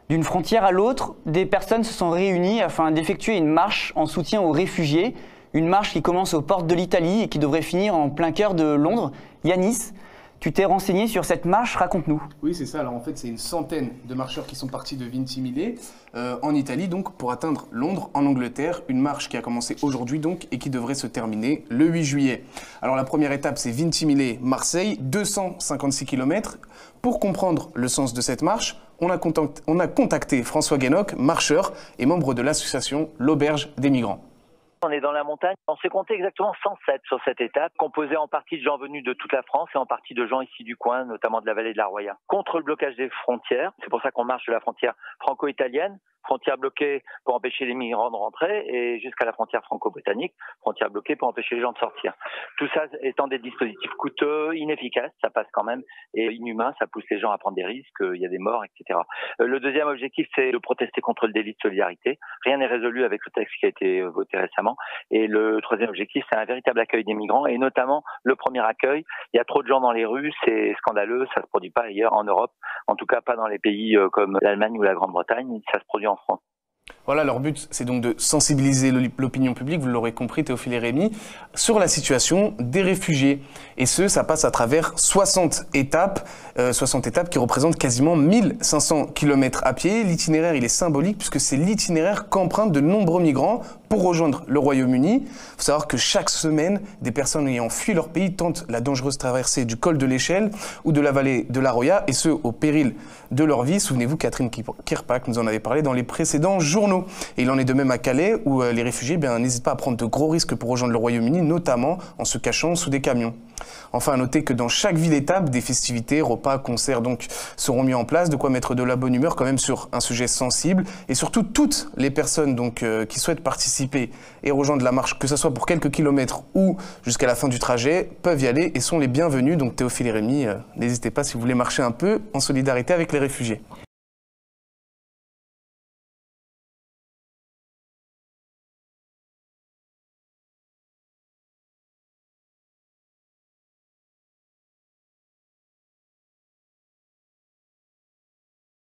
D'une frontière à l'autre, des personnes se sont réunies afin d'effectuer une marche en soutien aux réfugiés. Une marche qui commence aux portes de l'Italie et qui devrait finir en plein cœur de Londres. Yanis, tu t'es renseigné sur cette marche, raconte-nous. Oui, c'est ça. Alors en fait, c'est une centaine de marcheurs qui sont partis de Vintimille en Italie, donc pour atteindre Londres, en Angleterre. Une marche qui a commencé aujourd'hui donc et qui devrait se terminer le 8 juillet. Alors la première étape, c'est Vintimille-Marseille, 256 km. Pour comprendre le sens de cette marche, on a contacté François Guénoc, marcheur et membre de l'association L'Auberge des Migrants. On est dans la montagne. On s'est compté exactement 107 sur cette étape, composée en partie de gens venus de toute la France et en partie de gens ici du coin, notamment de la vallée de la Roya. Contre le blocage des frontières, c'est pour ça qu'on marche de la frontière franco-italienne, frontière bloquée pour empêcher les migrants de rentrer, et jusqu'à la frontière franco-britannique, frontière bloquée pour empêcher les gens de sortir. Tout ça étant des dispositifs coûteux, inefficaces, ça passe quand même, et inhumains, ça pousse les gens à prendre des risques, il y a des morts, etc. Le deuxième objectif, c'est de protester contre le délit de solidarité. Rien n'est résolu avec le texte qui a été voté récemment. Et le troisième objectif, c'est un véritable accueil des migrants, et notamment le premier accueil. Il y a trop de gens dans les rues, c'est scandaleux, ça se produit pas ailleurs en Europe, en tout cas pas dans les pays comme l'Allemagne ou la Grande-Bretagne, ça se produit en France. Voilà, leur but, c'est donc de sensibiliser l'opinion publique, vous l'aurez compris, Théophile et Rémi, sur la situation des réfugiés. Et ça passe à travers 60 étapes qui représentent quasiment 1500 km à pied. L'itinéraire, il est symbolique puisque c'est l'itinéraire qu'empruntent de nombreux migrants pour rejoindre le Royaume-Uni. Il faut savoir que chaque semaine, des personnes ayant fui leur pays tentent la dangereuse traversée du col de l'Échelle ou de la vallée de la Roya, et ce, au péril de leur vie. Souvenez-vous, Catherine Kirpak nous en avait parlé dans les précédents journaux. Et il en est de même à Calais, où les réfugiés n'hésitent pas à prendre de gros risques pour rejoindre le Royaume-Uni, notamment en se cachant sous des camions. Enfin, à noter que dans chaque ville-étape, des festivités, repas, concerts donc seront mis en place, de quoi mettre de la bonne humeur quand même sur un sujet sensible. Et surtout, toutes les personnes donc qui souhaitent participer et rejoindre la marche, que ce soit pour quelques kilomètres ou jusqu'à la fin du trajet, peuvent y aller et sont les bienvenus. Donc Théophile et Rémi, n'hésitez pas si vous voulez marcher un peu en solidarité avec les réfugiés.